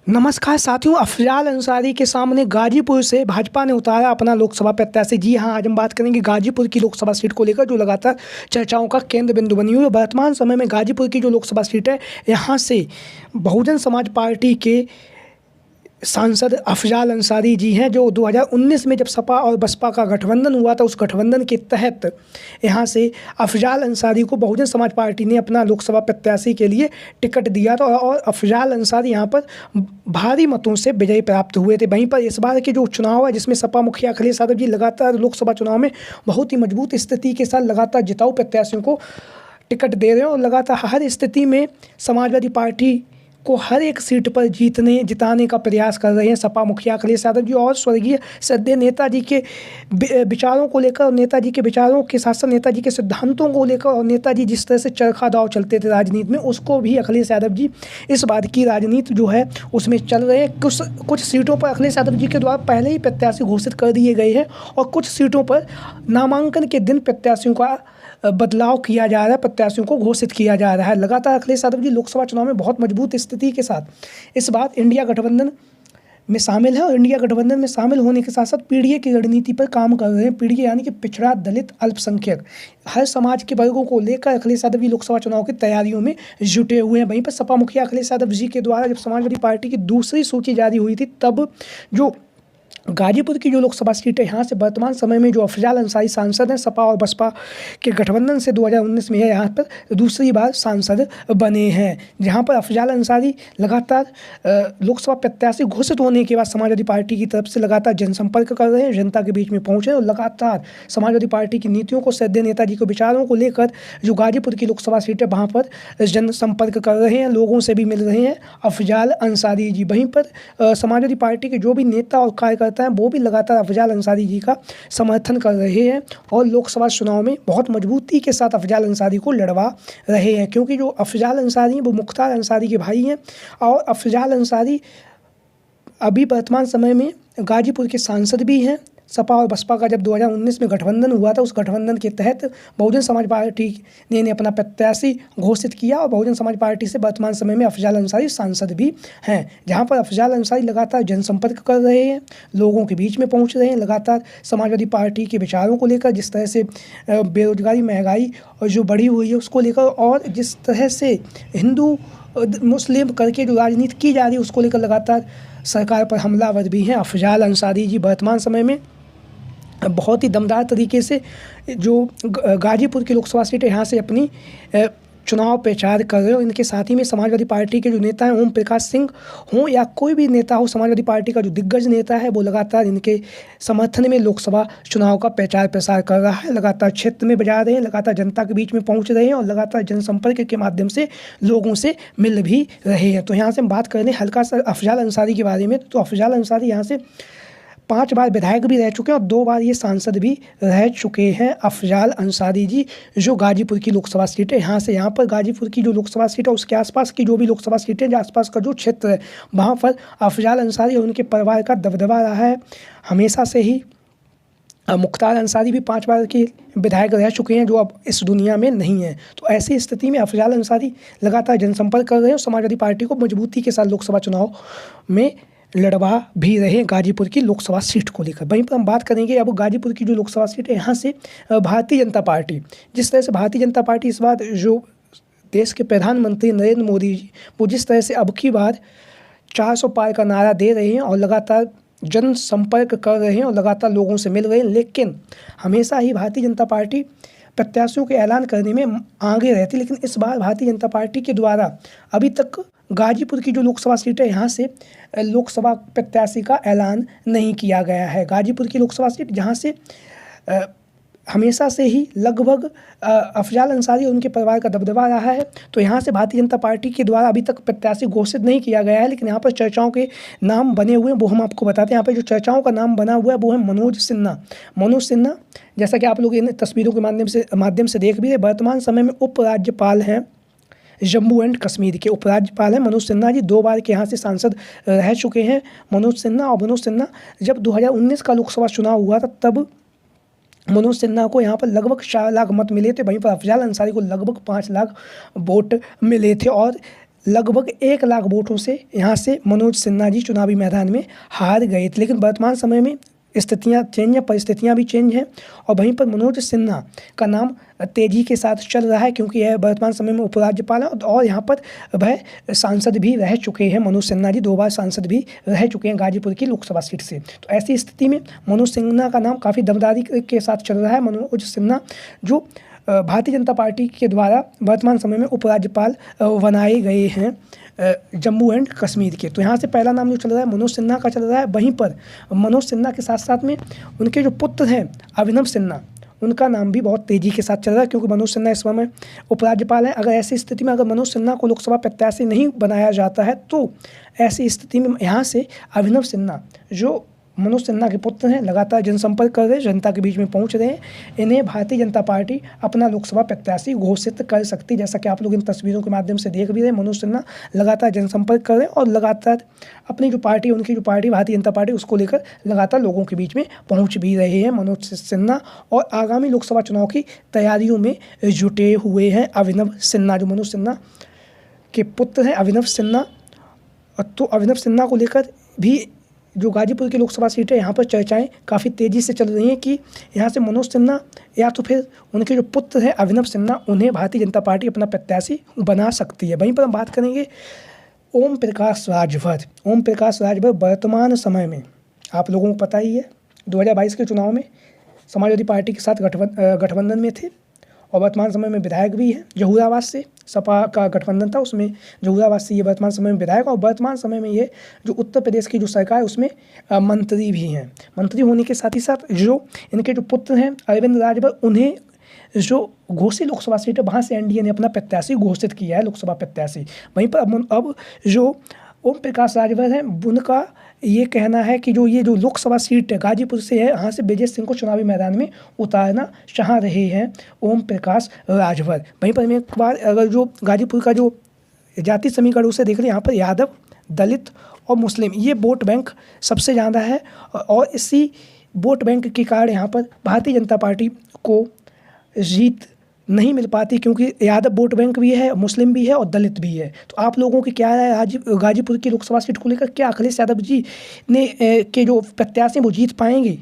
नमस्कार साथियों, अफजाल अंसारी के सामने गाजीपुर से भाजपा ने उतारा अपना लोकसभा प्रत्याशी। जी हां, आज हम बात करेंगे गाजीपुर की लोकसभा सीट को लेकर, जो लगातार चर्चाओं का केंद्र बिंदु बनी हुई है। वर्तमान समय में गाजीपुर की जो लोकसभा सीट है, यहां से बहुजन समाज पार्टी के सांसद अफजाल अंसारी जी हैं, जो 2019 में जब सपा और बसपा का गठबंधन हुआ था, उस गठबंधन के तहत यहाँ से अफजाल अंसारी को बहुजन समाज पार्टी ने अपना लोकसभा प्रत्याशी के लिए टिकट दिया था और अफजाल अंसारी यहाँ पर भारी मतों से विजयी प्राप्त हुए थे। वहीं पर इस बार के जो चुनाव है, जिसमें सपा मुखिया अखिलेश यादव जी लगातार लोकसभा चुनाव में बहुत ही मजबूत स्थिति के साथ लगातार जिताऊ प्रत्याशियों को टिकट दे रहे हैं और लगातार हर स्थिति में समाजवादी पार्टी को हर एक सीट पर जिताने का प्रयास कर रहे हैं सपा मुखिया अखिलेश यादव जी। और स्वर्गीय सदैव नेताजी के विचारों को लेकर और नेताजी के विचारों के साथ साथ नेताजी के सिद्धांतों को लेकर और नेताजी जिस तरह से चरखा दाव चलते थे राजनीति में, उसको भी अखिलेश यादव जी इस बात की राजनीति जो है उसमें चल रहे हैं। कुछ सीटों पर अखिलेश यादव जी के द्वारा पहले ही प्रत्याशी घोषित कर दिए गए हैं और कुछ सीटों पर नामांकन के दिन प्रत्याशियों का बदलाव किया जा रहा है, प्रत्याशियों को घोषित किया जा रहा है। लगातार अखिलेश यादव जी लोकसभा चुनाव में बहुत मजबूत स्थिति के साथ इस बार इंडिया गठबंधन में शामिल है और इंडिया गठबंधन में शामिल होने के साथ साथ पीडीए की रणनीति पर काम कर रहे हैं। पीडीए यानी कि पिछड़ा, दलित, अल्पसंख्यक, हर समाज के वर्गों को लेकर अखिलेश यादव जी लोकसभा चुनाव की तैयारियों में जुटे हुए हैं। वहीं पर सपा मुखिया अखिलेश यादव जी के द्वारा जब समाजवादी पार्टी की दूसरी सूची जारी हुई थी, तब जो गाजीपुर की जो लोकसभा सीट है, यहाँ से वर्तमान समय में जो अफजाल अंसारी सांसद हैं, सपा और बसपा के गठबंधन से 2019 में यहाँ पर दूसरी बार सांसद बने हैं। जहाँ पर अफजाल अंसारी लगातार लोकसभा प्रत्याशी घोषित होने के बाद समाजवादी पार्टी की तरफ से लगातार जनसंपर्क कर रहे हैं, जनता के बीच में पहुँचे और लगातार समाजवादी पार्टी की नीतियों को, सदैव नेताजी के विचारों को लेकर जो गाजीपुर की लोकसभा सीट है वहाँ पर जनसंपर्क कर रहे हैं, लोगों से भी मिल रहे हैं अफजाल अंसारी जी। वहीं पर समाजवादी पार्टी के जो भी नेता और कार्यकर्ता हैं, वो भी लगातार अफजाल अंसारी जी का समर्थन कर रहे हैं और लोकसभा चुनाव में बहुत मजबूती के साथ अफजाल अंसारी को लड़वा रहे हैं, क्योंकि जो अफजाल अंसारी हैं वो मुख्तार अंसारी के भाई हैं और अफजाल अंसारी अभी वर्तमान समय में गाजीपुर के सांसद भी हैं। सपा और बसपा का जब 2019 में गठबंधन हुआ था, उस गठबंधन के तहत बहुजन समाज पार्टी ने अपना प्रत्याशी घोषित किया और बहुजन समाज पार्टी से वर्तमान समय में अफजाल अंसारी सांसद भी हैं। जहां पर अफजाल अंसारी लगातार जनसंपर्क कर रहे हैं, लोगों के बीच में पहुंच रहे हैं, लगातार समाजवादी पार्टी के विचारों को लेकर, जिस तरह से बेरोजगारी, महंगाई और जो बढ़ी हुई है उसको लेकर, और जिस तरह से हिंदू मुस्लिम करके जो राजनीति की जा रही है उसको लेकर लगातार सरकार पर हमलावर भी हैं अफजाल अंसारी जी। वर्तमान समय में बहुत ही दमदार तरीके से जो गाजीपुर की लोकसभा सीट है, यहाँ से अपनी चुनाव प्रचार कर रहे हो। इनके साथ ही में समाजवादी पार्टी के जो नेता हैं, ओम प्रकाश सिंह हों या कोई भी नेता हो, समाजवादी पार्टी का जो दिग्गज नेता है वो लगातार इनके समर्थन में लोकसभा चुनाव का प्रचार प्रसार कर रहा है, लगातार क्षेत्र में बजा रहे हैं, लगातार जनता के बीच में पहुंच रहे हैं और लगातार जनसंपर्क के माध्यम से लोगों से मिल भी रहे हैं। तो यहाँ से हम बात कर रहे हैं हल्का सा अफजाल अंसारी के बारे में। तो अफजाल अंसारी यहाँ से 5 बार विधायक भी रह चुके हैं और 2 बार ये सांसद भी रह चुके हैं अफजाल अंसारी जी, जो गाजीपुर की लोकसभा सीट है। यहाँ पर गाजीपुर की जो लोकसभा सीट है उसके आसपास की जो भी लोकसभा सीटें, जो आसपास का जो क्षेत्र है, वहाँ पर अफजाल अंसारी और उनके परिवार का दबदबा रहा है हमेशा से ही। मुख्तार अंसारी भी 5 बार के विधायक रह चुके हैं, जो अब इस दुनिया में नहीं है। तो ऐसी स्थिति में अफजाल अंसारी लगातार जनसंपर्क कर रहे हैं और समाजवादी पार्टी को मजबूती के साथ लोकसभा चुनाव में लड़वा भी रहे गाजीपुर की लोकसभा सीट को लेकर। वहीं पर हम बात करेंगे अब गाजीपुर की जो लोकसभा सीट है, यहाँ से भारतीय जनता पार्टी, जिस तरह से भारतीय जनता पार्टी इस बार जो देश के प्रधानमंत्री नरेंद्र मोदी जी, वो जिस तरह से अब की बार 400 पार का नारा दे रहे हैं और लगातार जनसंपर्क कर रहे हैं और लगातार लोगों से मिल रहे हैं, लेकिन हमेशा ही भारतीय जनता पार्टी प्रत्याशियों के ऐलान करने में आगे रहती, लेकिन इस बार भारतीय जनता पार्टी के द्वारा अभी तक गाजीपुर की जो लोकसभा सीट है, यहाँ से लोकसभा प्रत्याशी का ऐलान नहीं किया गया है। गाजीपुर की लोकसभा सीट जहाँ से हमेशा से ही लगभग अफजाल अंसारी और उनके परिवार का दबदबा रहा है, तो यहाँ से भारतीय जनता पार्टी के द्वारा अभी तक प्रत्याशी घोषित नहीं किया गया है, लेकिन यहाँ पर चर्चाओं के नाम बने हुए हैं, वो हम आपको बताते हैं। यहाँ पर जो चर्चाओं का नाम बना हुआ है वो है मनोज सिन्हा। मनोज सिन्हा, जैसा कि आप लोग इन तस्वीरों के माध्यम से देख भी रहे, वर्तमान समय में उपराज्यपाल हैं जम्मू एंड कश्मीर के, उपराज्यपाल हैं मनोज सिन्हा जी। 2 बार के यहाँ से सांसद रह चुके हैं मनोज सिन्हा। और मनोज सिन्हा जब 2019 का लोकसभा चुनाव हुआ था, तब मनोज सिन्हा को यहाँ पर लगभग 4 लाख मत मिले थे, वहीं पर अफजाल अंसारी को लगभग 5 लाख वोट मिले थे। और लगभग 1 लाख वोटों से यहाँ से मनोज सिन्हा जी चुनावी मैदान में हार गए थे। लेकिन वर्तमान समय में स्थितियाँ चेंज हैं, परिस्थितियाँ भी चेंज हैं और वहीं पर मनोज सिन्हा का नाम तेज़ी के साथ चल रहा है, क्योंकि यह वर्तमान समय में उपराज्यपाल है और यहाँ पर वह सांसद भी रह चुके हैं। मनोज सिन्हा जी 2 बार सांसद भी रह चुके हैं गाजीपुर की लोकसभा सीट से। तो ऐसी स्थिति में मनोज सिन्हा का नाम काफ़ी दमदारी के साथ चल रहा है। मनोज सिन्हा जो भारतीय जनता पार्टी के द्वारा वर्तमान समय में उपराज्यपाल बनाए गए हैं जम्मू एंड कश्मीर के। तो यहाँ से पहला नाम जो चल रहा है मनोज सिन्हा का चल रहा है। वहीं पर मनोज सिन्हा के साथ साथ में उनके जो पुत्र हैं अभिनव सिन्हा, उनका नाम भी बहुत तेज़ी के साथ चल रहा है, क्योंकि मनोज सिन्हा इस समय उपराज्यपाल हैं। अगर ऐसी स्थिति में अगर मनोज सिन्हा को लोकसभा प्रत्याशी नहीं बनाया जाता है तो ऐसी स्थिति में यहाँ से अभिनव सिन्हा जो मनोज सिन्हा के पुत्र हैं लगातार जनसंपर्क कर रहे हैं, जनता के बीच में पहुंच रहे हैं। इन्हें भारतीय जनता पार्टी अपना लोकसभा प्रत्याशी घोषित कर सकती है। जैसा कि आप लोग इन तस्वीरों के माध्यम से देख भी रहे हैं, मनोज सिन्हा लगातार जनसंपर्क कर रहे हैं और लगातार अपनी जो पार्टी उनकी जो पार्टी भारतीय जनता पार्टी उसको लेकर लगातार लोगों के बीच में पहुँच भी रहे हैं मनोज सिन्हा, और आगामी लोकसभा चुनाव की तैयारियों में जुटे हुए हैं अभिनव सिन्हा, जो मनोज सिन्हा के पुत्र हैं अभिनव सिन्हा। तो अभिनव सिन्हा को लेकर भी जो गाजीपुर की लोकसभा सीट है यहाँ पर चर्चाएं काफ़ी तेज़ी से चल रही हैं कि यहाँ से मनोज सिन्हा या तो फिर उनके जो पुत्र हैं अभिनव सिन्हा उन्हें भारतीय जनता पार्टी अपना प्रत्याशी बना सकती है। वहीं पर हम बात करेंगे ओम प्रकाश राजभर। ओम प्रकाश राजभर वर्तमान समय में आप लोगों को पता ही है 2022 के चुनाव में समाजवादी पार्टी के साथ गठबंधन में थे और वर्तमान समय में विधायक भी हैं। जहूराबाद से सपा का गठबंधन था, उसमें जहूराबाद से ये वर्तमान समय में विधायक, और वर्तमान समय में ये जो उत्तर प्रदेश की जो सरकार है उसमें मंत्री भी हैं। मंत्री होने के साथ ही साथ जो इनके जो पुत्र हैं अरविंद राजभर, उन्हें जो घोसी लोकसभा सीट है वहाँ से एनडीए ने अपना प्रत्याशी घोषित किया है, लोकसभा प्रत्याशी। वहीं पर अब जो ओम प्रकाश राजभर हैं उनका ये कहना है कि जो ये जो लोकसभा सीट है गाजीपुर से है, यहाँ से ब्रजेश सिंह को चुनावी मैदान में उतारना चाह रहे हैं ओम प्रकाश राजभर। वहीं पर एक बार अगर जो गाजीपुर का जो जाति समीकरण उसे देख लें, यहाँ पर यादव, दलित और मुस्लिम ये वोट बैंक सबसे ज़्यादा है और इसी वोट बैंक के कारण यहाँ पर भारतीय जनता पार्टी को जीत नहीं मिल पाती, क्योंकि यादव वोट बैंक भी है, मुस्लिम भी है और दलित भी है। तो आप लोगों की क्या राय गाजीपुर की लोकसभा सीट को लेकर? क्या अखिलेश यादव जी ने के जो प्रत्याशी वो जीत पाएंगे?